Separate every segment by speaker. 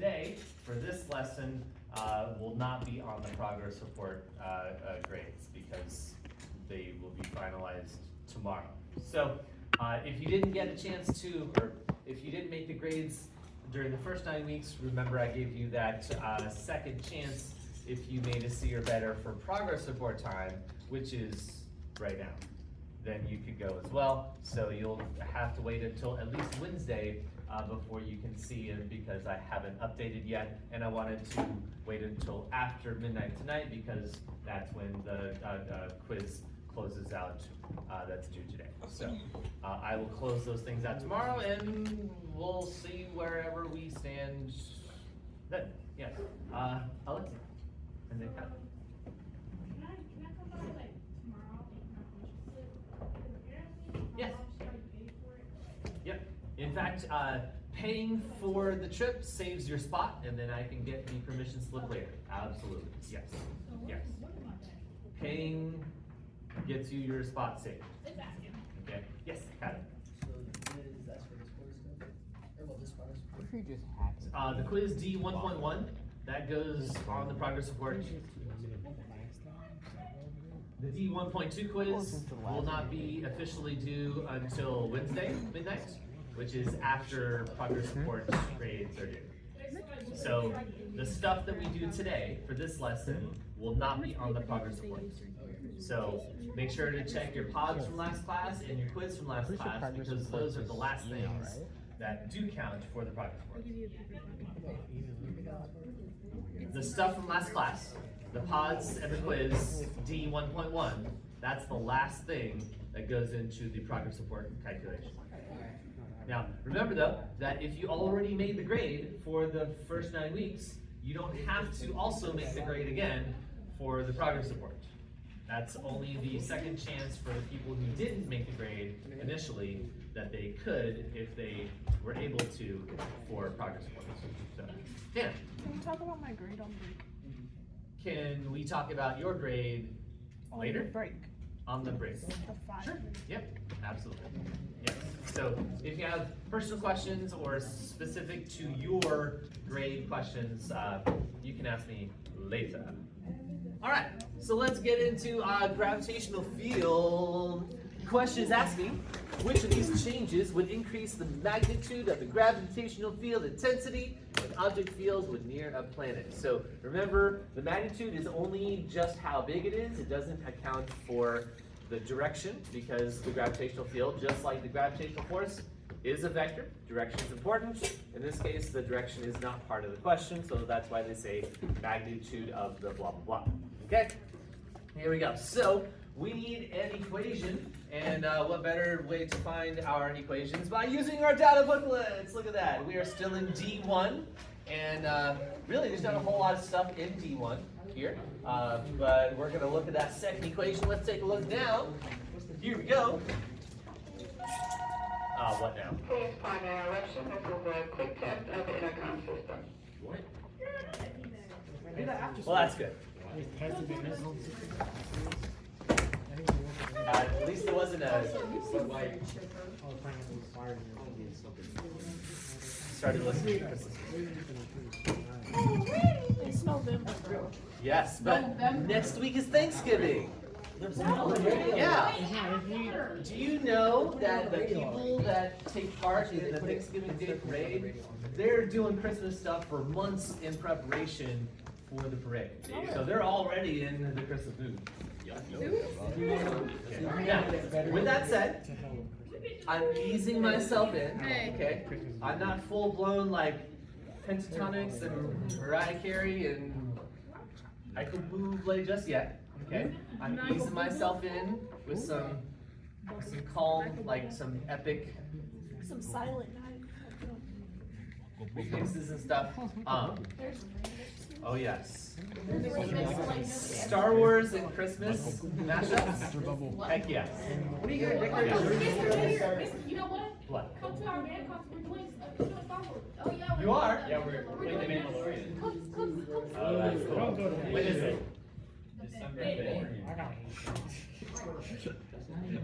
Speaker 1: today, for this lesson, will not be on the progress report grades because they will be finalized tomorrow. So if you didn't get a chance to, or if you didn't make the grades during the first 9 weeks, remember I gave you that second chance if you made a C or better for progress report time, which is right now. Then you could go as well. So you'll have to wait until at least Wednesday before you can see it because I haven't updated yet, and I wanted to wait until after midnight tonight because that's when the quiz closes out that's due today. So I will close those things out tomorrow and we'll see wherever we stand then. Yes, Alexa, and then Kat.
Speaker 2: Can I come by like tomorrow and apparently
Speaker 1: Yes.
Speaker 2: paid for it.
Speaker 1: Yep. In fact, paying for the trip saves your spot, and then I can get the permission slip later. Absolutely. Yes. Yes.
Speaker 2: What am I
Speaker 1: Paying gets you your spot saved.
Speaker 2: Just asking.
Speaker 1: Okay. Yes, Kat.
Speaker 3: So the quiz, that's where the scores go? Or well, this progress report?
Speaker 4: If you just hack it.
Speaker 1: The quiz D1.1 that goes on the progress report. The D1.2 quiz will not be officially due until Wednesday midnight, which is after progress report grades are due. So the stuff that we do today for this lesson will not be on the progress report. So make sure to check your pods from last class and your quiz from last class because those are the last things that do count for the progress report. The stuff from last class, the pods and the quiz, D1.1, that's the last thing that goes into the progress report calculation. Now, remember though, that if you already made the grade for the first 9 weeks, you don't have to also make the grade again for the progress report. That's only the second chance for the people who didn't make the grade initially that they could if they were able to for progress reports. So, Dan.
Speaker 4: Can we talk about my grade on break?
Speaker 1: Can we talk about your grade later?
Speaker 4: On the break.
Speaker 1: On the break.
Speaker 4: The 5.
Speaker 1: Sure. Yep. Absolutely. Yes. So if you have personal questions or specific to your grade questions, you can ask me later. All right. So let's get into gravitational field. Question is asking, which of these changes would increase the magnitude of the gravitational field intensity when object fields would near a planet? So remember, the magnitude is only just how big it is. It doesn't account for the direction because the gravitational field, just like the gravitational force, is a vector. Direction is important. In this case, the direction is not part of the question, so that's why they say magnitude of the blah, blah, blah. Okay? Here we go. So we need an equation, and what better way to find our equations by using our data booklets? Look at that. We are still in D1, and really there's not a whole lot of stuff in D1 here, but we're going to look at that second equation. Let's take a look now. Here we go. What now?
Speaker 5: Please find an election. This is a quick test of the intercom system.
Speaker 1: Well, that's good. At least it wasn't a started listening to Christmas music.
Speaker 4: It's November.
Speaker 1: Yes, but next week is Thanksgiving. Yeah. Do you know that the people that take part in the Thanksgiving Day parade, they're doing Christmas stuff for months in preparation for the parade. So they're already in the Christmas mood. Now, with that said, I'm easing myself in, okay? I'm not full blown like pentatonics and Mariah Carey and I could move late just yet, okay? I'm easing myself in with some calm, like some epic
Speaker 4: Some silent night.
Speaker 1: mixes and stuff.
Speaker 4: There's
Speaker 1: Oh yes. Star Wars and Christmas mashups? Heck yes.
Speaker 3: What are you gonna decorate?
Speaker 2: You know what?
Speaker 1: What?
Speaker 2: Come to our band concert. We're doing Star Wars. Oh yeah.
Speaker 1: You are?
Speaker 2: Yeah, we're doing the Mandalorian. Come.
Speaker 1: Oh, that's cool. When is it?
Speaker 6: December 5th.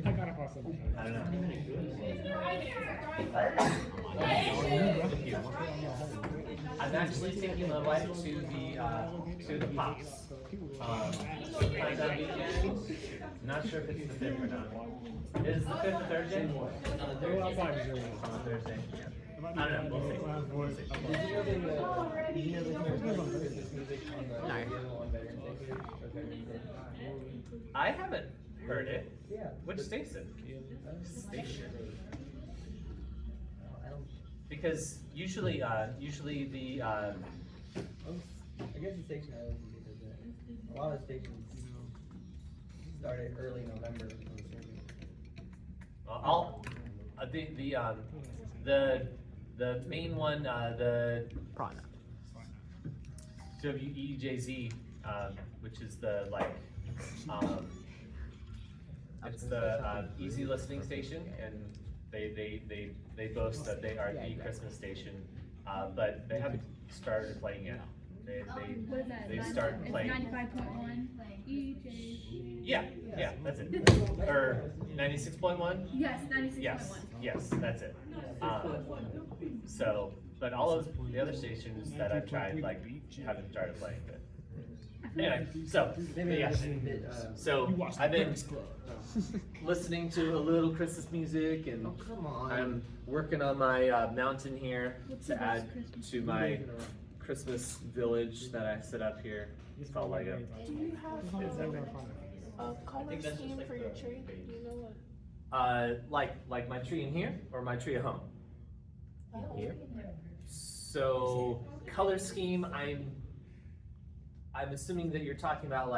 Speaker 6: I gotta pass it.
Speaker 1: I don't know.
Speaker 2: It's right there. Right there.
Speaker 1: Thank you. I'm actually taking my wife to the Pops. Sometime that weekend. Not sure if it's the 5th or not. Is the 5th a Thursday? On a Thursday. On a Thursday. Yeah. I don't know. We'll see. I haven't heard it.
Speaker 3: Yeah.
Speaker 1: Which station? Station.
Speaker 3: I don't.
Speaker 1: Because usually the
Speaker 3: I guess the station I listen to does that. A lot of stations started early November.
Speaker 1: I'll the main one the WEJZ, which is the it's the easy listening station, and they boast that they are the Christmas station, but they haven't started playing yet.
Speaker 2: What is that?
Speaker 1: They started playing.
Speaker 2: It's 95.1 EJ.
Speaker 1: Yeah, that's it. Or 96.1.
Speaker 2: Yes, 96.1.
Speaker 1: Yes, that's it. So, but all of the other stations that I've tried haven't started playing it. Anyway, so I've been listening to a little Christmas music, and
Speaker 3: Come on.
Speaker 1: I'm working on my mountain here to add to my Christmas village that I set up here. It's called Lego.
Speaker 4: Do you have a color scheme for your tree? Do you know what?
Speaker 1: Like my tree in here or my tree at home?
Speaker 4: Here.
Speaker 1: So color scheme, I'm assuming that you're talking about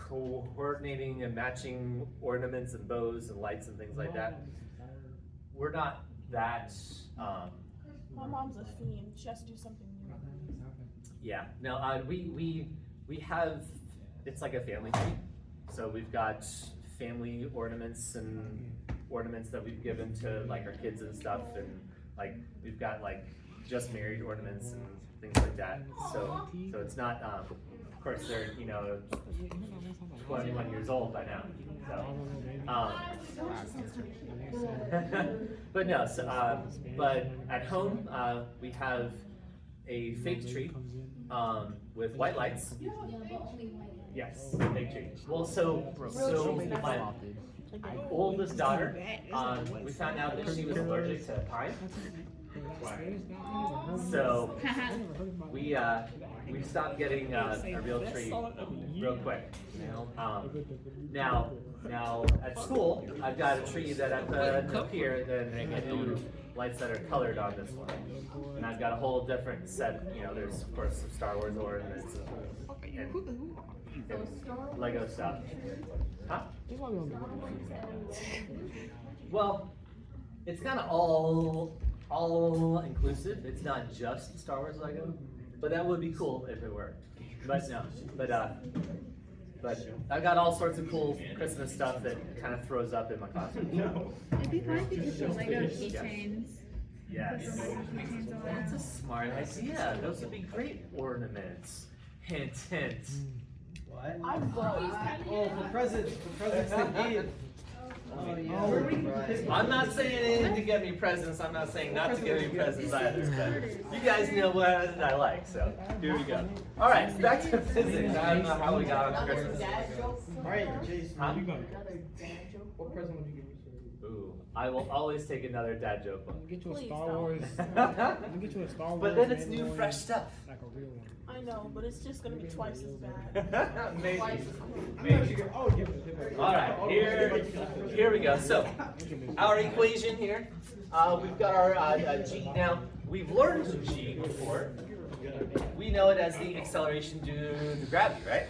Speaker 1: coordinating and matching ornaments and bows and lights and things like that. We're not that.
Speaker 4: My mom's a fiend. She has to do something new.
Speaker 1: Yeah. No. We have. It's like a family tree. So we've got family ornaments and ornaments that we've given to our kids and stuff, and we've got just married ornaments and things like that. So it's not. Of course, they're 21 years old by now. So, but no. So, but at home we have a fake tree with white lights. Yes, fake tree. Well, so my oldest daughter, we found out that she was allergic to pine. So we stopped getting a real tree real quick. Now at school, I've got a tree that I put up here, then I do lights that are colored on this one, and I've got a whole different set. There's of course some Star Wars ornaments and Lego stuff. Huh? Well, it's kind of all inclusive. It's not just Star Wars Lego, but that would be cool if it were. But no, but I've got all sorts of cool Christmas stuff that kind of throws up in my classroom.
Speaker 2: It'd be fun if you did the Lego keychains.
Speaker 1: Yes.
Speaker 2: Keychains all
Speaker 1: That's a
Speaker 2: around.
Speaker 1: smart idea. Those would be great ornaments. Hint, hint.
Speaker 3: What?
Speaker 4: I'm broke.
Speaker 3: Oh, for presents indeed. Oh yeah.
Speaker 1: I'm not saying anything to get me presents. I'm not saying not to get me presents either. But you guys know what I like, so here we go. All right, back to physics. I don't know how we got on Christmas.
Speaker 3: All right, Jason.
Speaker 1: Huh?
Speaker 3: What present would you give me?
Speaker 1: Ooh, I will always take another dad joke.
Speaker 6: Get you a
Speaker 4: Please
Speaker 6: Star
Speaker 4: don't.
Speaker 6: Wars. Get you a Star Wars.
Speaker 1: But then it's new,
Speaker 6: Mandalorian,
Speaker 1: fresh stuff.
Speaker 6: Like a real one.
Speaker 4: I know, but it's just gonna be twice as bad.
Speaker 1: Maybe. Maybe.
Speaker 3: Oh, give it.
Speaker 1: All right, here we go. So, our equation here, we've got our g. Now, we've learned g before. We know it as the acceleration due to gravity, right?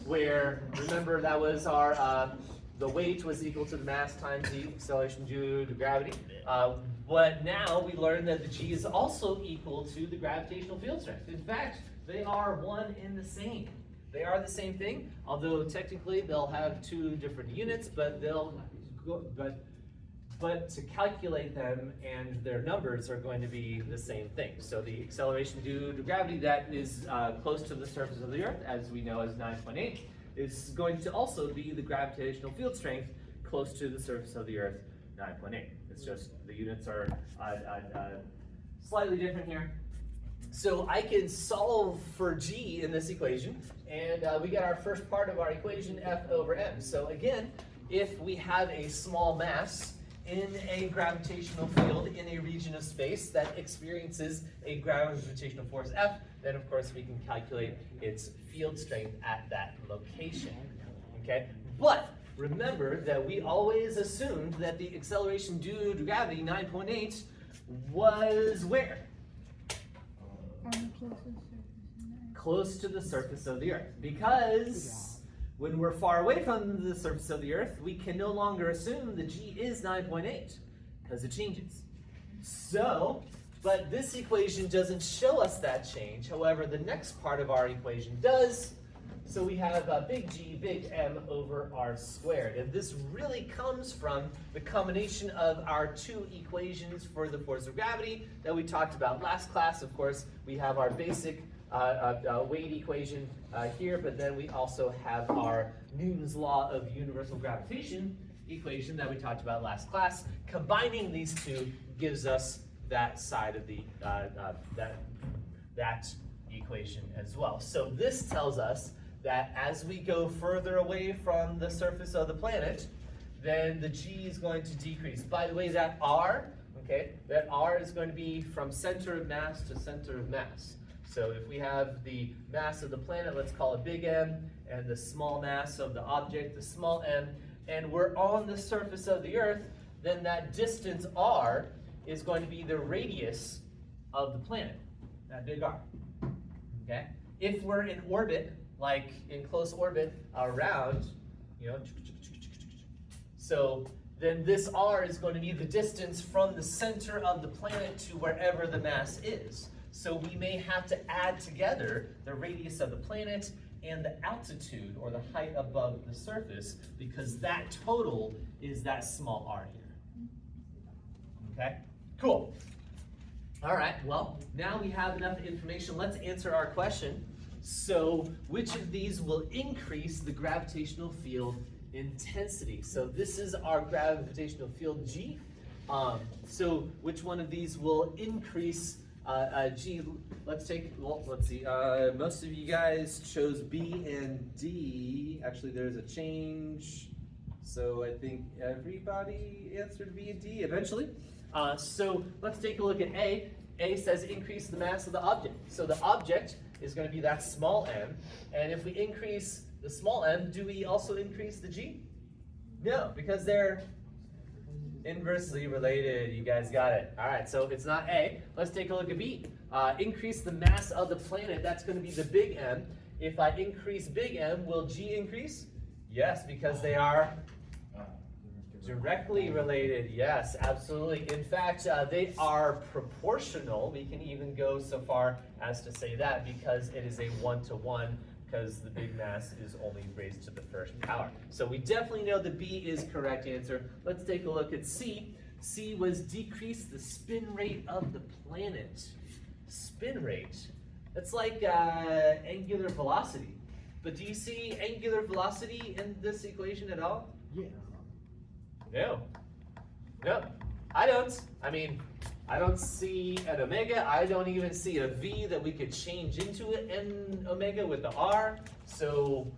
Speaker 1: Where, remember, that was our, the weight was equal to the mass times the acceleration due to gravity. But now we learn that the g is also equal to the gravitational field strength. In fact, they are one and the same. They are the same thing, although technically they'll have two different units, but but to calculate them and their numbers are going to be the same thing. So the acceleration due to gravity that is close to the surface of the Earth, as we know as 9.8, is going to also be the gravitational field strength close to the surface of the Earth, 9.8. It's just the units are slightly different here. So I can solve for g in this equation, and we get our first part of our equation, F over m. So again, if we have a small mass in a gravitational field in a region of space that experiences a gravitational force F, then of course we can calculate its field strength at that location, okay? But remember that we always assumed that the acceleration due to gravity, 9.8, was where?
Speaker 4: On the closest surface.
Speaker 1: Close to the surface of the Earth. Because when we're far away from the surface of the Earth, we can no longer assume the g is 9.8, because it changes. So, but this equation doesn't show us that change. However, the next part of our equation does. So we have big G, big M over R squared. And this really comes from the combination of our two equations for the force of gravity that we talked about last class. Of course, we have our basic weight equation here, but then we also have our Newton's law of universal gravitation equation that we talked about last class. Combining these two gives us that side of the that equation as well. So this tells us that as we go further away from the surface of the planet, then the g is going to decrease. By the way, that r, okay, that r is going to be from center of mass to center of mass. So if we have the mass of the planet, let's call it big M, and the small mass of the object, the small m, and we're on the surface of the Earth, then that distance r is going to be the radius of the planet, that big R, okay? If we're in orbit, like in close orbit around, you know, so then this r is going to be the distance from the center of the planet to wherever the mass is. So we may have to add together the radius of the planet and the altitude, or the height above the surface, because that total is that small r here. Okay, cool. All right, well, now we have enough information. Let's answer our question. So which of these will increase the gravitational field intensity? So this is our gravitational field G. So which one of these will increase G? Let's take, well, let's see. Most of you guys chose B and D. Actually, there's a change. So I think everybody answered B and D eventually. So let's take a look at A. A says increase the mass of the object. So the object is going to be that small m, and if we increase the small m, do we also increase the g? No, because they're inversely related. You guys got it. All right, so it's not A. Let's take a look at B. Increase the mass of the planet. That's going to be the big M. If I increase big M, will g increase? Yes, because they are directly related. Yes, absolutely. In fact, they are proportional. We can even go so far as to say that, because it is a 1-to-1, because the big mass is only raised to the first power. So we definitely know that B is correct answer. Let's take a look at C. C was decrease the spin rate of the planet. Spin rate. That's like angular velocity. But do you see angular velocity in this equation at all?
Speaker 6: Yeah.
Speaker 1: No. No, I don't. I mean, I don't see an omega. I don't even see a v that we could change into an omega with the r. So,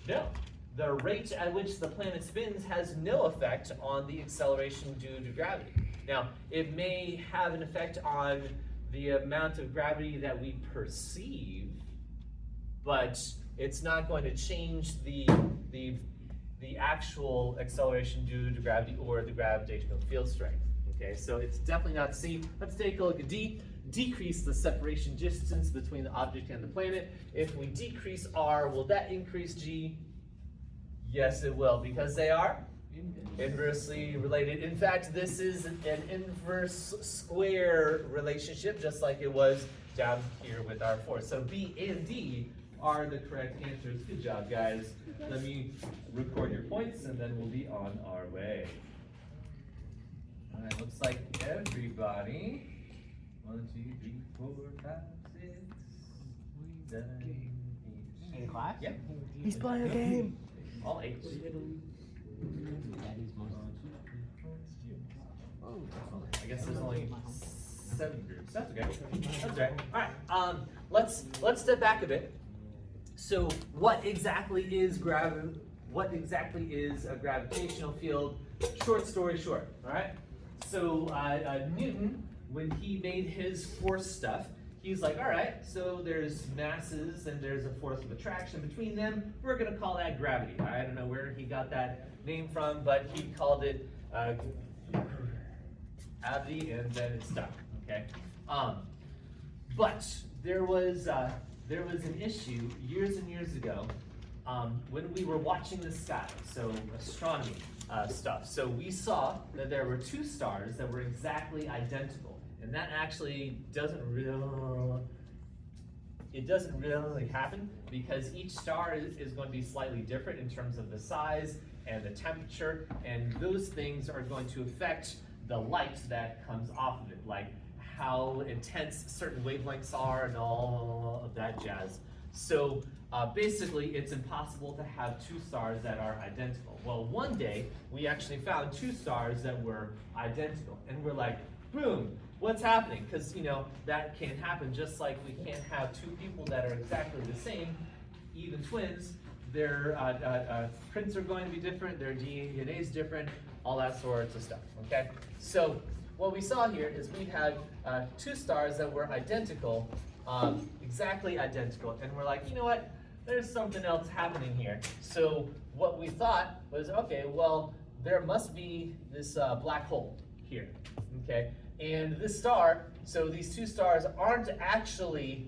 Speaker 1: no. The rate at which the planet spins has no effect on the acceleration due to gravity. Now, it may have an effect on the amount of gravity that we perceive, but it's not going to change the actual acceleration due to gravity or the gravitational field strength. Okay, so it's definitely not C. Let's take a look at D. Decrease the separation distance between the object and the planet. If we decrease R, will that increase G? Yes, it will, because they are inversely related. In fact, this is an inverse square relationship, just like it was down here with our force. So B and D are the correct answers. Good job, guys. Let me record your points, and then we'll be on our way. All right, looks like everybody. 1, 2, 3, 4, 5, 6, 7, 8.
Speaker 6: In class?
Speaker 1: Yep.
Speaker 4: He's playing a game.
Speaker 1: All 8. I guess there's only 7 groups. That's okay. That's right. All right. Let's step back a bit. So, what exactly is a gravitational field? Short story short. All right. So Newton, when he made his force stuff, he's like, all right, so there's masses and there's a force of attraction between them. We're going to call that gravity. I don't know where he got that name from, but he called it gravity, and then it stuck. Okay. But there was an issue years and years ago when we were watching the sky, so astronomy stuff. So we saw that there were 2 stars that were exactly identical, and that actually doesn't really happen because each star is going to be slightly different in terms of the size and the temperature, and those things are going to affect the light that comes off of it, like how intense certain wavelengths are and all of that jazz. So basically, it's impossible to have 2 stars that are identical. Well, one day, we actually found 2 stars that were identical. And we're like, boom, what's happening? Because, that can't happen, just like we can't have 2 people that are exactly the same, even twins. Their prints are going to be different, their DNA is different, all that sorts of stuff, okay? So what we saw here is we had 2 stars that were identical, exactly identical, and we're like, you know what? There's something else happening here. So what we thought was, okay, well, there must be this black hole here, okay? And this star, so these 2 stars aren't actually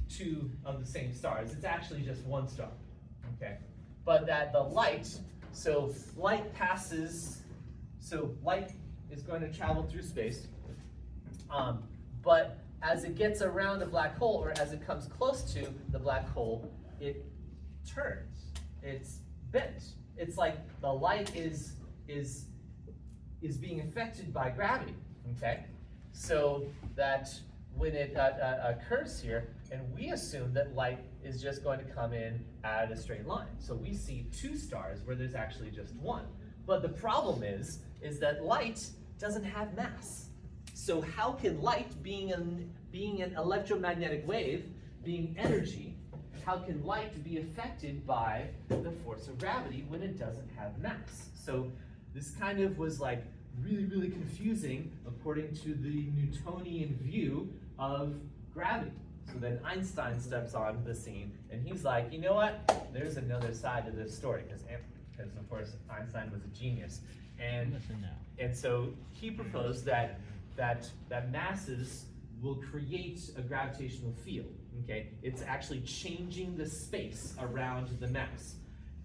Speaker 1: 2 of the same stars. It's actually just 1 star, okay? But that the light, so light is going to travel through space, but as it gets around the black hole, or as it comes close to the black hole, it turns. It's bent. It's like the light is being affected by gravity. Okay, so that when it occurs here, and we assume that light is just going to come in at a straight line. So we see 2 stars where there's actually just 1. But the problem is that light doesn't have mass. So how can light, being an electromagnetic wave, being energy, how can light be affected by the force of gravity when it doesn't have mass? So this kind of was like really, really confusing according to the Newtonian view of gravity. So then Einstein steps on the scene, and he's like, you know what? There's another side to this story, because of course Einstein was a genius, and so he proposed that masses will create a gravitational field. Okay, it's actually changing the space around the mass,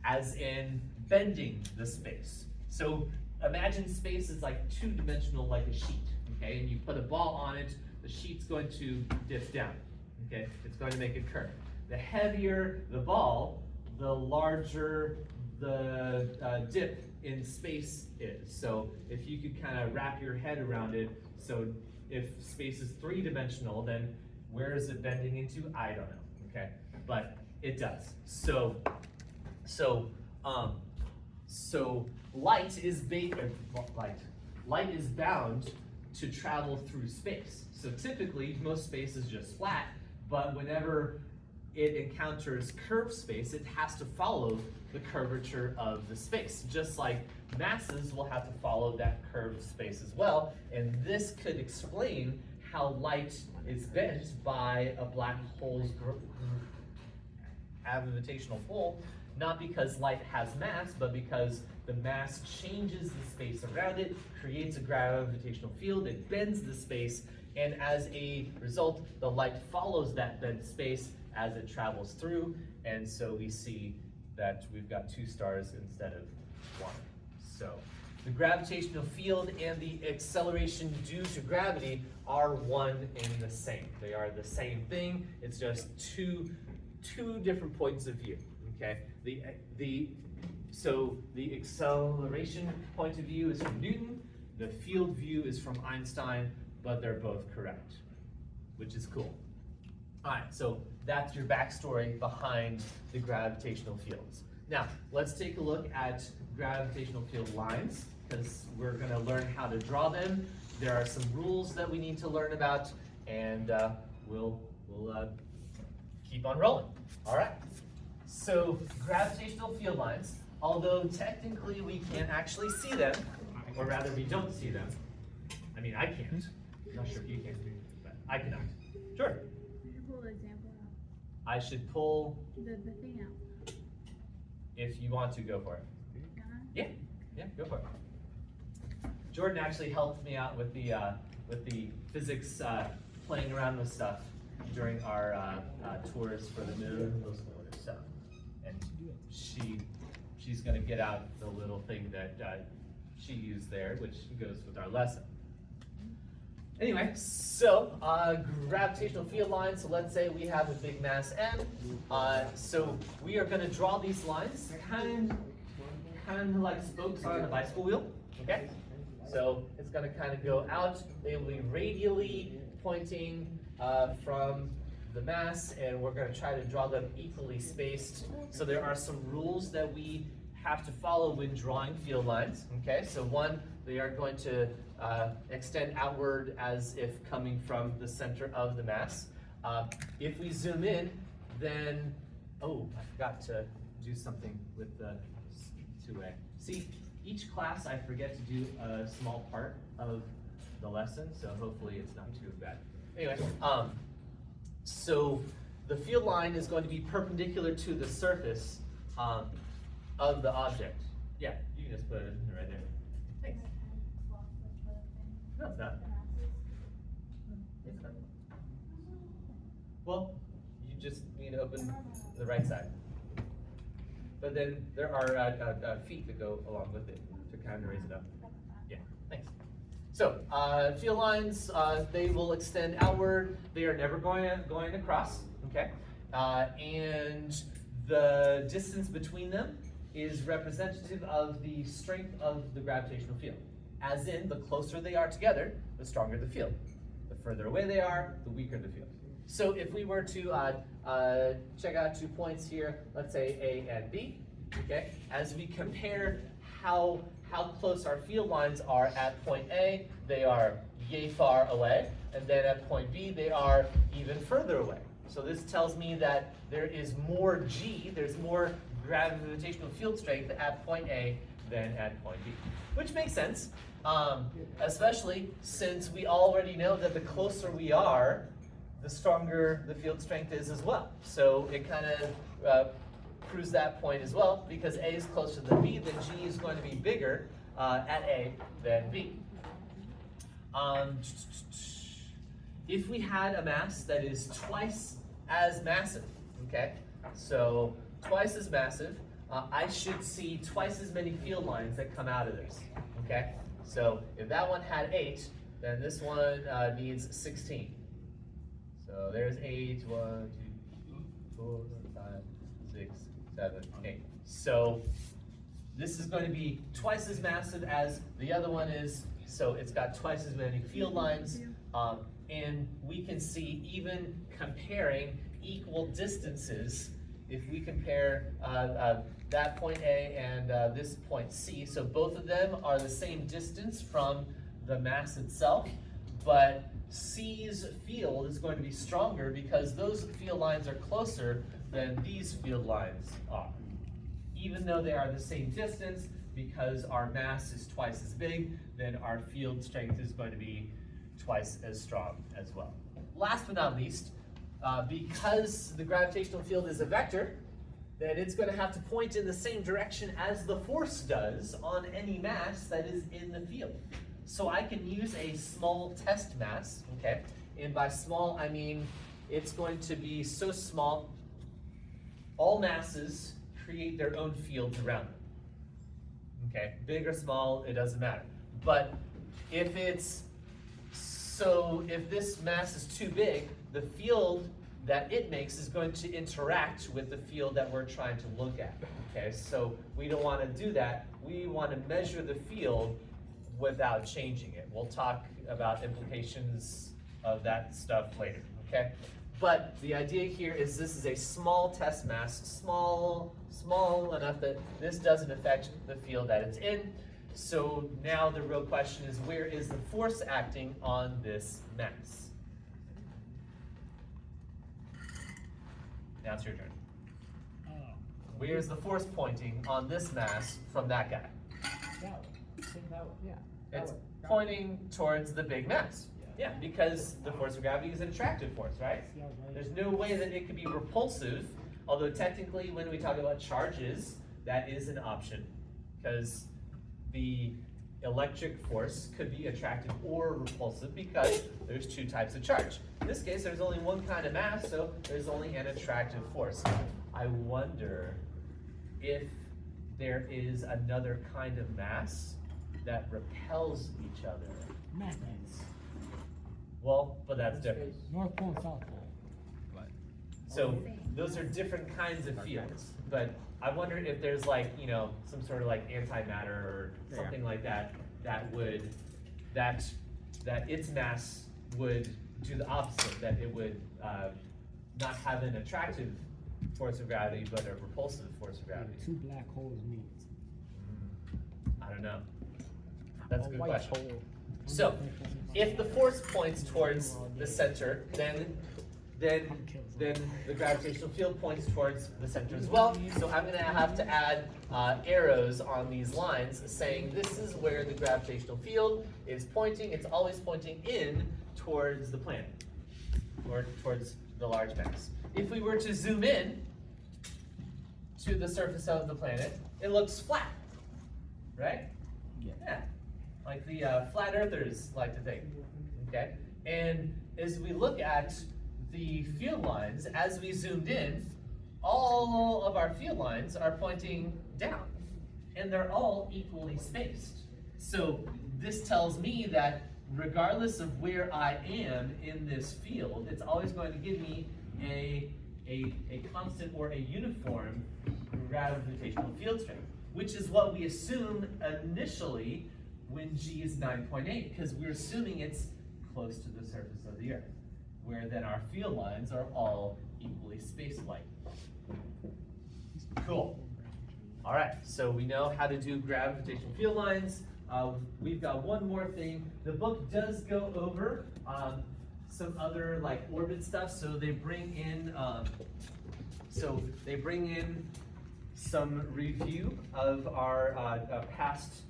Speaker 1: as in bending the space. So imagine space is like 2-dimensional, like a sheet. Okay, and you put a ball on it, the sheet's going to dip down. Okay, it's going to make a curve. The heavier the ball, the larger the dip in space is. So if you could kind of wrap your head around it, so if space is 3-dimensional, then where is it bending into? I don't know. Okay, but it does. So light is bound to travel through space. So typically, most space is just flat, but whenever it encounters curved space, it has to follow the curvature of the space, just like masses will have to follow that curved space as well. And this could explain how light is bent by a black hole's gravitational pull, not because light has mass, but because the mass changes the space around it, creates a gravitational field, it bends the space, and as a result, the light follows that bent space as it travels through, and so we see that we've got 2 stars instead of 1. So the gravitational field and the acceleration due to gravity are one and the same. They are the same thing. It's just two different points of view. Okay. So the acceleration point of view is from Newton. The field view is from Einstein, but they're both correct, which is cool. All right, so that's your backstory behind the gravitational fields. Now, let's take a look at gravitational field lines, because we're going to learn how to draw them. there are some rules that we need to learn about, and we'll keep on rolling. All right. So gravitational field lines, although technically we can't actually see them, or rather we don't see them. I mean, I can't. I'm not sure if you can, but I cannot. Sure.
Speaker 2: You should pull the example out.
Speaker 1: I should pull,
Speaker 2: The thing out.
Speaker 1: if you want to, go for it.
Speaker 2: Uh-huh.
Speaker 1: Yeah, go for it. Jordan actually helped me out with the physics, playing around with stuff during our tours for the moon. So, and she's gonna get out the little thing that she used there, which goes with our lesson. Anyway, so gravitational field lines. So let's say we have a big mass M. So we are going to draw these lines, kind of like spokes on a bicycle wheel. Okay. So it's going to kind of go out. They will be radially pointing from the mass, and we're going to try to draw them equally spaced. So there are some rules that we have to follow when drawing field lines. Okay. So one, they are going to extend outward as if coming from the center of the mass. If we zoom in, then, oh, I forgot to do something with the 2A. See, each class I forget to do a small part of the lesson, so hopefully it's not too bad. Anyway, so the field line is going to be perpendicular to the surface of the object. Yeah, you can just put it right there. Thanks. No, it's not. It's not. Well, you just need to open the right side. But then there are feet that go along with it to kind of raise it up. Yeah, thanks. So, field lines, they will extend outward. They are never going across, okay? And the distance between them is representative of the strength of the gravitational field. As in, the closer they are together, the stronger the field. The further away they are, the weaker the field. So if we were to check out 2 points here, let's say A and B, okay? As we compare how close our field lines are at point A, they are yay far away, and then at point B, they are even further away. So this tells me that there is more G, there's more gravitational field strength at point A than at point B, which makes sense. Especially since we already know that the closer we are, the stronger the field strength is as well. So it kind of proves that point as well, because A is closer than B, then G is going to be bigger at A than B. If we had a mass that is twice as massive, okay, so twice as massive, I should see twice as many field lines that come out of this, okay? So if that one had 8, then this one needs 16. So there's 8, 1, 2, 4, 5, 6, 7, 8. So this is going to be twice as massive as the other one is, so it's got twice as many field lines. And we can see, even comparing equal distances, if we compare that point A and this point C, so both of them are the same distance from the mass itself, but C's field is going to be stronger because those field lines are closer than these field lines are. Even though they are the same distance, because our mass is twice as big, then our field strength is going to be twice as strong as well. Last but not least, because the gravitational field is a vector, then it's going to have to point in the same direction as the force does on any mass that is in the field. So I can use a small test mass, okay? And by small, I mean it's going to be so small, all masses create their own fields around them. Okay, big or small, it doesn't matter. But if this mass is too big, the field that it makes is going to interact with the field that we're trying to look at. Okay, so we don't want to do that. We want to measure the field without changing it. We'll talk about implications of that stuff later, okay? But the idea here is this is a small test mass, small enough that this doesn't affect the field that it's in. So now the real question is, where is the force acting on this mass? Now it's your turn. Where is the force pointing on this mass from that guy?
Speaker 3: Yeah.
Speaker 1: It's pointing towards the big mass. Yeah, because the force of gravity is an attractive force, right? There's no way that it could be repulsive, although technically when we talk about charges, that is an option, because the electric force could be attractive or repulsive because there's two types of charge. In this case, there's only one kind of mass, so there's only an attractive force. I wonder if there is another kind of mass that repels each other.
Speaker 6: Magnets.
Speaker 1: Well, but that's different.
Speaker 6: North Pole and South Pole.
Speaker 1: So those are different kinds of fields, but I wonder if there's like, you know, some sort of like antimatter or something like that, that would, that its mass would do the opposite, that it would not have an attractive force of gravity, but a repulsive force of gravity.
Speaker 6: Two black holes meet.
Speaker 1: I don't know. That's a good
Speaker 6: white
Speaker 1: question.
Speaker 6: hole.
Speaker 1: So, if the force points towards the center, then the gravitational field points towards the center as well. So I'm gonna have to add arrows on these lines saying this is where the gravitational field is pointing. It's always pointing in towards the planet, or towards the large mass. If we were to zoom in to the surface of the planet, it looks flat, right? Yeah. Like the flat earthers like to think, okay? And as we look at the field lines, as we zoomed in, all of our field lines are pointing down, and they're all equally spaced. So this tells me that regardless of where I am in this field, it's always going to give me a constant or a uniform gravitational field strength, which is what we assume initially when G is 9.8, because we're assuming it's close to the surface of the Earth, where then our field lines are all equally space-like. Cool. All right, so we know how to do gravitational field lines. We've got one more thing. The book does go over some other like orbit stuff. So they bring in some review of our past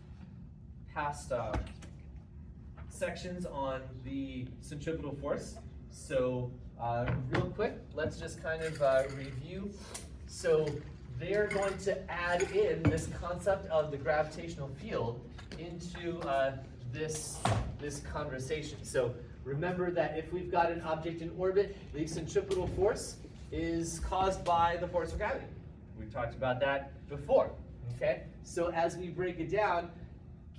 Speaker 1: sections on the centripetal force. So real quick, let's just kind of review. So they're going to add in this concept of the gravitational field into this conversation. So remember that if we've got an object in orbit, the centripetal force is caused by the force of gravity. We've talked about that before, okay? So as we break it down,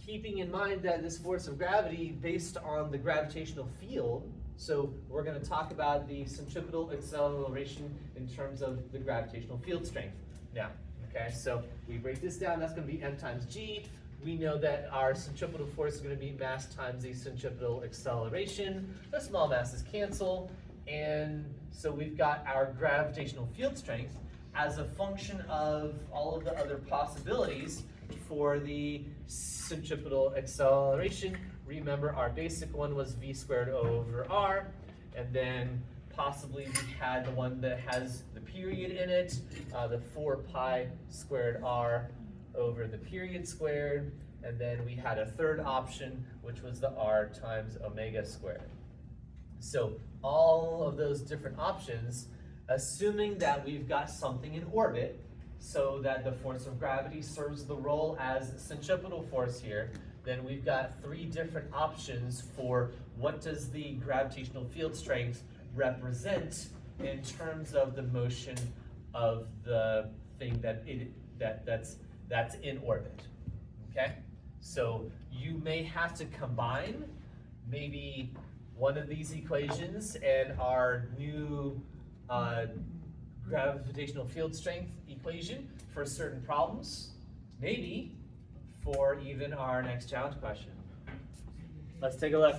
Speaker 1: keeping in mind that this force of gravity based on the gravitational field, so we're going to talk about the centripetal acceleration in terms of the gravitational field strength now, okay? So we break this down, that's going to be m times g. We know that our centripetal force is going to be mass times the centripetal acceleration. The small masses cancel, and so we've got our gravitational field strength as a function of all of the other possibilities for the centripetal acceleration. Remember, our basic one was v squared over r, and then possibly we had the one that has the period in it, the 4 pi squared r over the period squared, and then we had a third option, which was the r times omega squared. So all of those different options, assuming that we've got something in orbit, so that the force of gravity serves the role as centripetal force here, then we've got 3 different options for what does the gravitational field strength represent in terms of the motion of the thing that's in orbit, okay? So you may have to combine maybe one of these equations and our new gravitational field strength equation for certain problems, maybe for even our next challenge question. Let's take a look.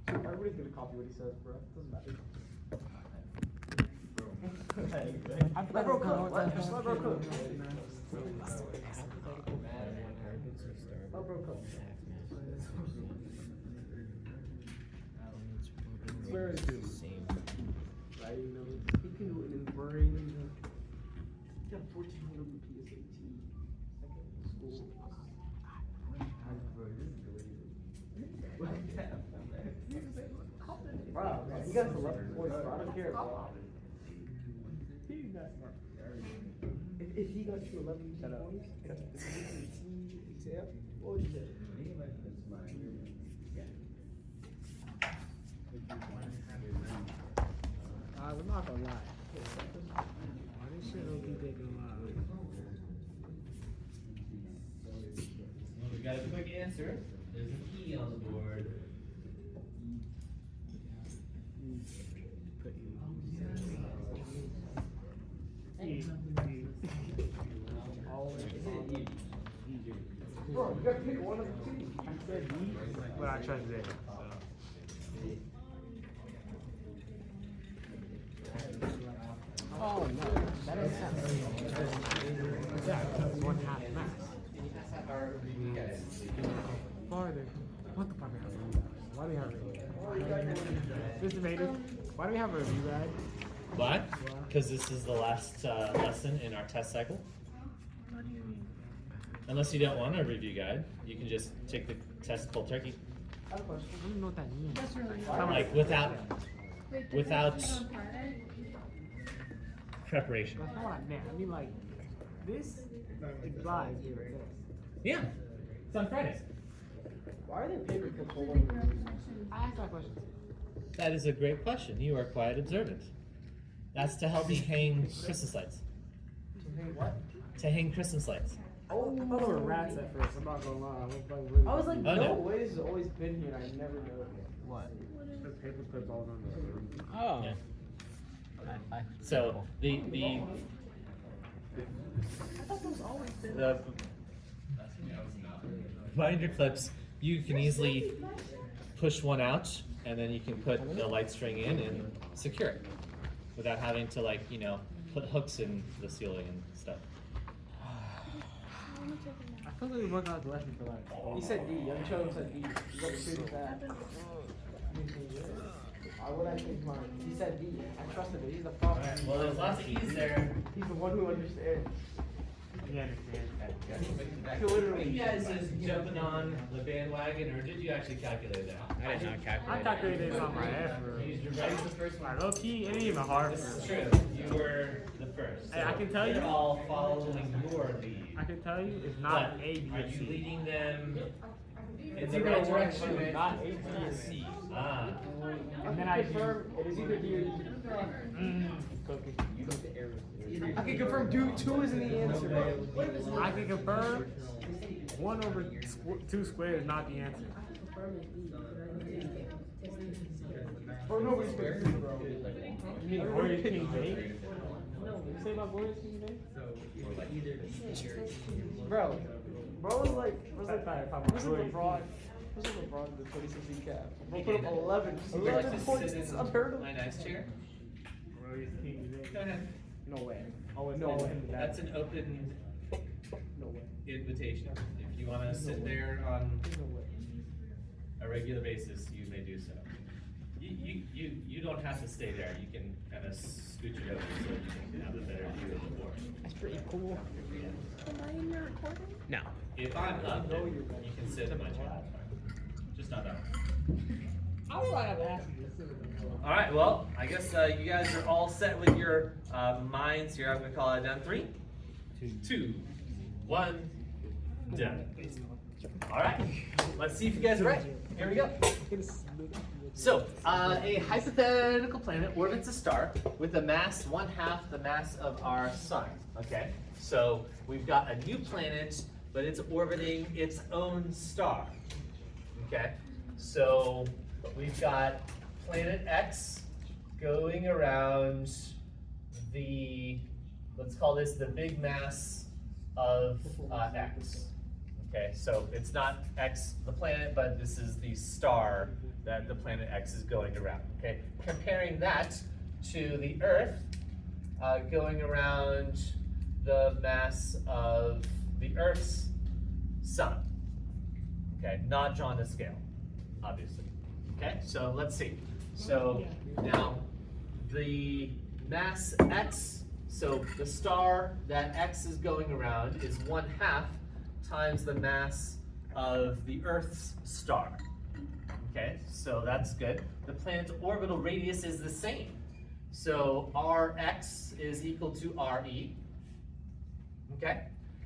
Speaker 3: Everybody's gonna copy what he says, bro. Doesn't matter.
Speaker 6: Let bro cook. Let bro cook.
Speaker 3: Oh, bro, come. Where is it? Right, you know, he can do it in brain. He got 1400 with PSAT. Second school. Wow, man, you got some 11 points, bro. I don't care, bro. If he got you 11 points, exam, what would you say?
Speaker 6: I'm not gonna lie. This shit don't keep taking a while.
Speaker 1: Well, we got a quick answer. There's an E on the board.
Speaker 3: Bro, you gotta pick one of the two.
Speaker 6: But I trust it. Oh no, that is not. Yeah, because 1/2 mass. Farther. What the fuck are we having? Why do we have a review? Mr. Mater, why do we have a review ride?
Speaker 1: Why? Because this is the last lesson in our test cycle.
Speaker 6: What do you mean?
Speaker 1: Unless you don't want a review guide, you can just take the test cold turkey.
Speaker 3: I have a question.
Speaker 6: I don't know what that means.
Speaker 2: That's really
Speaker 1: Like without
Speaker 2: Wait, the
Speaker 1: Without-
Speaker 2: test is on Friday?
Speaker 1: preparation.
Speaker 6: That's not what I meant. I mean, like, this implies your test.
Speaker 1: Yeah, it's on Friday.
Speaker 3: Why are they paper
Speaker 2: Should
Speaker 3: control?
Speaker 2: make your own questions.
Speaker 6: I asked that question.
Speaker 1: That is a great question. You are quite observant. That's to help you hang Christmas lights.
Speaker 3: What?
Speaker 1: To hang Christmas lights.
Speaker 3: Oh,
Speaker 6: I thought they were rats at first. I'm not gonna lie.
Speaker 3: I was like,
Speaker 1: Oh,
Speaker 3: no
Speaker 1: no.
Speaker 3: way, this has always been here, and I never know.
Speaker 6: what? The paper clips all on the.
Speaker 7: Oh.
Speaker 1: Yeah. So the binder clips, you can easily push one out, and then you can put the light string in and secure it without having to, like, you know, put hooks in the ceiling and stuff.
Speaker 6: I feel like we work out the lesson for like.
Speaker 3: He said D. Young Cho said D. You got to choose that. Why would I change mine? He said D. I trusted it. He's the problem.
Speaker 1: Well, there's lots of E's there.
Speaker 3: He's the one who understands.
Speaker 6: He understands that.
Speaker 3: He literally.
Speaker 1: You guys just jumping on the bandwagon, or did you actually calculate that?
Speaker 7: I did not calculate.
Speaker 6: I calculated it on my effort.
Speaker 1: You used your brain the first one.
Speaker 6: Like, low key, it ain't even hard.
Speaker 1: This is true. You were the first.
Speaker 6: Hey, I can tell you-
Speaker 1: They're all following your lead.
Speaker 6: I can tell you, it's not
Speaker 1: But
Speaker 6: A, B,
Speaker 1: are
Speaker 6: and
Speaker 1: you
Speaker 6: C.
Speaker 1: leading them in
Speaker 3: It's
Speaker 1: the
Speaker 3: either
Speaker 1: right
Speaker 3: one or
Speaker 1: direction?
Speaker 3: two.
Speaker 6: Not A, B, and C.
Speaker 1: Ah.
Speaker 6: And then I
Speaker 3: confirm it is either D or E.
Speaker 6: Cookie.
Speaker 3: I can confirm two is in the answer.
Speaker 6: I can confirm 1 over 2 squared is not the answer.
Speaker 3: Bro, nobody's picked D, bro.
Speaker 6: You mean Glorious King Day? What you say about Glorious King Day?
Speaker 3: Bro was like
Speaker 6: Glorious
Speaker 3: LeBron. Was like LeBron in the 2016 cap. Bro put up 11.
Speaker 1: Would you like
Speaker 3: 11
Speaker 1: to
Speaker 3: points.
Speaker 1: sit
Speaker 3: It's
Speaker 1: in
Speaker 3: unheard of.
Speaker 1: my nice chair?
Speaker 6: Glorious King Day.
Speaker 1: Go ahead.
Speaker 6: No way. Oh, it's
Speaker 3: No
Speaker 6: no
Speaker 3: way.
Speaker 6: way.
Speaker 1: That's an open
Speaker 3: No way.
Speaker 1: invitation. If you want to sit there on
Speaker 3: No way.
Speaker 1: a regular basis, you may do so. You don't have to stay there. You can kind of scooch it over so you can have a better view of the board.
Speaker 7: That's pretty cool.
Speaker 4: Am I in your recording?
Speaker 7: No.
Speaker 1: If I'm up, then you can sit in my chair. Just not that one.
Speaker 6: I was like, I'm asking this.
Speaker 1: All right. Well, I guess you guys are all set with your minds here. I'm gonna call it down 3, 2, 1, done. All right. Let's see if you guys are ready. Here we go. So, a hypothetical planet orbits a star with a mass 1/2 the mass of our sun. Okay. So we've got a new planet, but it's orbiting its own star. Okay. So we've got planet X going around the, let's call this the big mass of X. Okay, so it's not X the planet, but this is the star that the planet X is going around. Okay, comparing that to the Earth going around the mass of the Earth's sun. Okay, not drawn to scale, obviously. Okay, so let's see. So now the mass x, so the star that x is going around is 1/2 times the mass of the Earth's star. Okay, so that's good. The planet's orbital radius is the same. So Rx is equal to Re. Okay,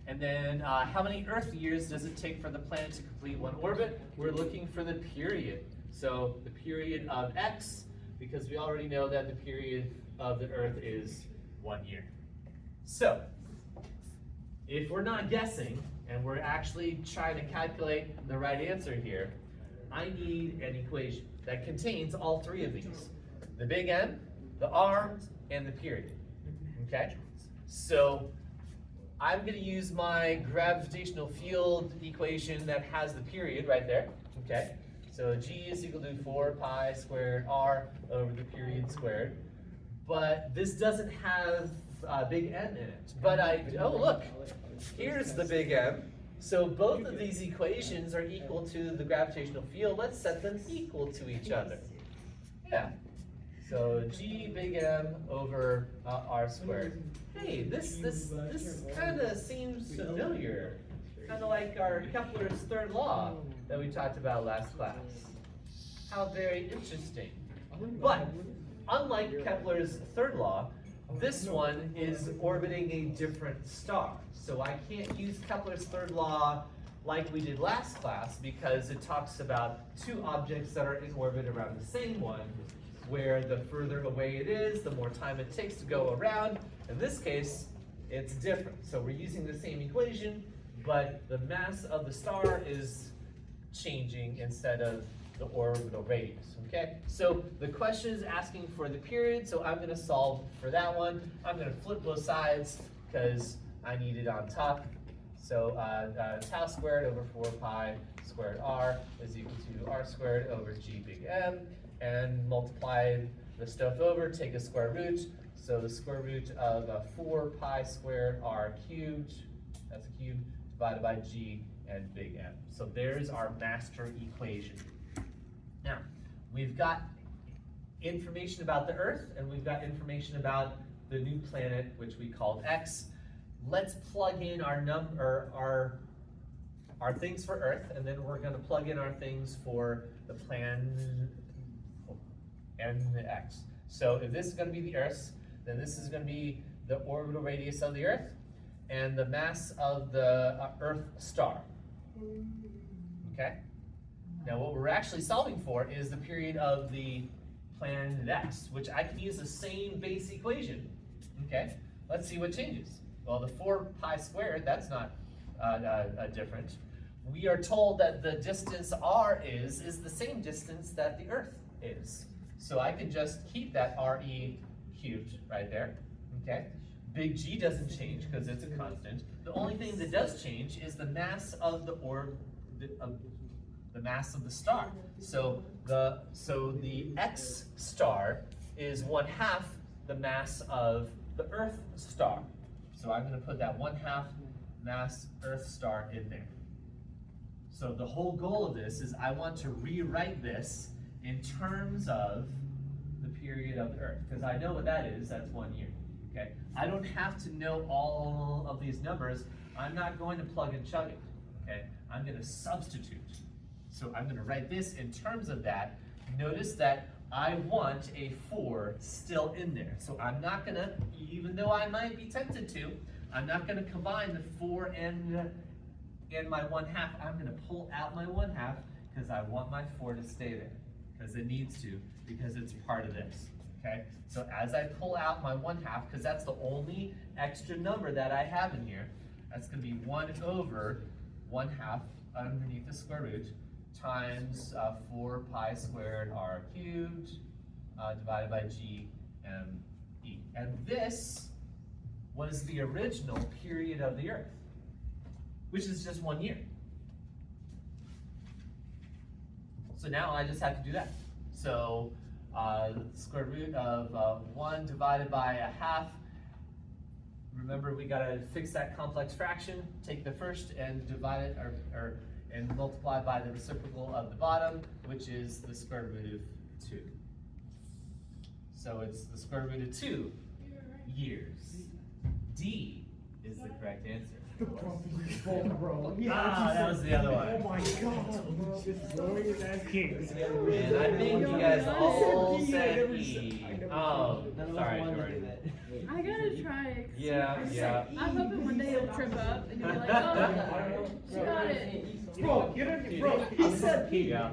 Speaker 1: and then how many Earth years does it take for the planet to complete one orbit? We're looking for the period. So the period of x, because we already know that the period of the Earth is 1 year. So if we're not guessing, and we're actually trying to calculate the right answer here, I need an equation that contains all three of these. The big M, the R, and the period. Okay? So I'm going to use my gravitational field equation that has the period right there. Okay? So G is equal to 4 pi squared R over the period squared. But this doesn't have big M in it. But oh look, here's the big M. So both of these equations are equal to the gravitational field. Let's set them equal to each other. Yeah. So G big M over R squared. Hey, this kind of seems familiar. Kind of like our Kepler's third law that we talked about last class. How very interesting. But unlike Kepler's third law, this one is orbiting a different star. So I can't use Kepler's third law like we did last class because it talks about two objects that are in orbit around the same one, where the further away it is, the more time it takes to go around. In this case, it's different. So we're using the same equation, but the mass of the star is changing instead of the orbital radius, okay? So the question is asking for the period, so I'm gonna solve for that one. I'm gonna flip both sides because I need it on top. So tau squared over 4 pi squared R is equal to R squared over G big M, and multiply the stuff over, take a square root. So the square root of 4 pi squared R cubed, that's a cube, divided by G and big M. So there's our master equation. Now, we've got information about the Earth, and we've got information about the new planet, which we called X. Let's plug in our things for Earth, and then we're going to plug in our things for the plan and the X. So if this is going to be the Earth, then this is going to be the orbital radius of the Earth and the mass of the Earth star. Okay? Now what we're actually solving for is the period of the planet X, which I can use the same base equation. Okay? Let's see what changes. Well, the 4 pi squared, that's not different. We are told that the distance R is the same distance that the Earth is. So I can just keep that RE cubed right there, okay? Big G doesn't change because it's a constant. The only thing that does change is the mass of the mass of the star. So the X star is 1/2 the mass of the Earth star. So I'm going to put that 1/2 mass Earth star in there. So the whole goal of this is I want to rewrite this in terms of the period of the Earth, because I know what that is. That's 1 year. Okay. I don't have to know all of these numbers. I'm not going to plug and chug it. Okay. I'm going to substitute. So I'm going to write this in terms of that. Notice that I want a 4 still in there. So I'm not going to, even though I might be tempted to, I'm not going to combine the 4 and my 1/2. I'm going to pull out my 1/2 because I want my 4 to stay there, because it needs to, because it's part of this. Okay? So as I pull out my 1/2, because that's the only extra number that I have in here, that's going to be 1 over 1/2 underneath the square root times 4 pi squared R cubed divided by G M E. And this was the original period of the Earth, which is just 1 year. So now I just have to do that. So square root of 1 divided by 1/2 remember we gotta fix that complex fraction, take the first and divide it, and multiply by the reciprocal of the bottom, which is the square root of 2. So it's the square root of 2 years. D is the correct answer.
Speaker 6: Bro.
Speaker 1: Ah, that was the other one.
Speaker 6: Oh my god. Just throwing his ass kicks.
Speaker 1: And I think you guys all said E. Oh, sorry, Jordan.
Speaker 2: I gotta try it.
Speaker 1: Yeah.
Speaker 2: I'm hoping one day it'll trip up and you'll be like, oh, she got it.
Speaker 3: Bro, get it, bro. He said
Speaker 1: Yeah.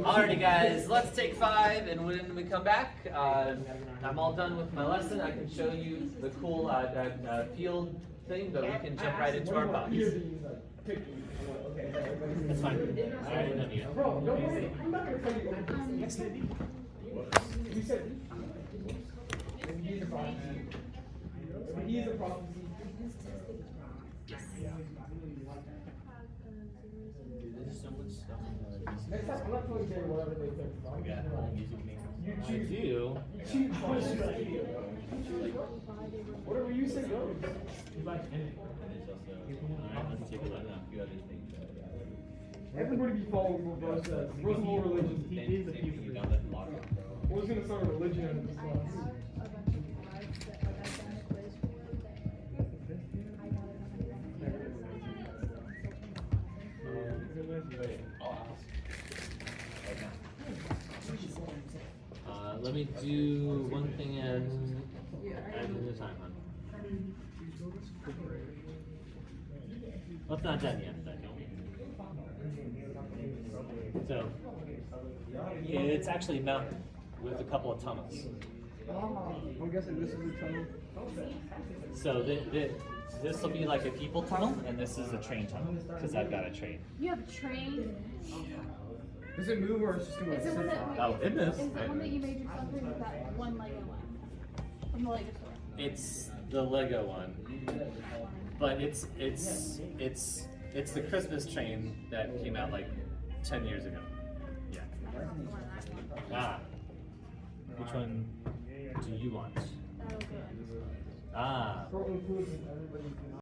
Speaker 6: Alright
Speaker 1: Alrighty guys, let's take 5, and when we come back, I'm all done with my lesson. I can show you the cool field thing, but we can jump right into our box. That's fine. I already know you.
Speaker 3: Bro, don't worry. I'm not gonna tell you. You said when he is a prophecy. When he is a prophecy. Next time, I'm not telling Jerry whatever they think. You
Speaker 1: I
Speaker 3: choose.
Speaker 1: do.
Speaker 3: You choose. Whatever you say goes. Everybody be following what bro says. Bro's the whole religion.
Speaker 6: He is a piece of shit.
Speaker 3: Bro's gonna start a religion out of this class.
Speaker 1: Let me do one thing at a time, hon. Well, it's not done yet, but. So, it's actually a mountain with a couple of tunnels.
Speaker 3: I'm guessing this is a tunnel.
Speaker 1: So this will be like a people tunnel, and this is a train tunnel, because I've got a train.
Speaker 2: You have a train.
Speaker 3: Does it move or is it just gonna
Speaker 2: Is it one that?
Speaker 1: Oh, it moves.
Speaker 2: Is it one that you made yourself or is that one Lego one? From the Lego store.
Speaker 1: It's the Lego one, but it's the Christmas train that came out like 10 years ago. Yeah. Ah. Which one do you want?
Speaker 2: That'll go.
Speaker 1: Ah.
Speaker 3: Pro includes everybody.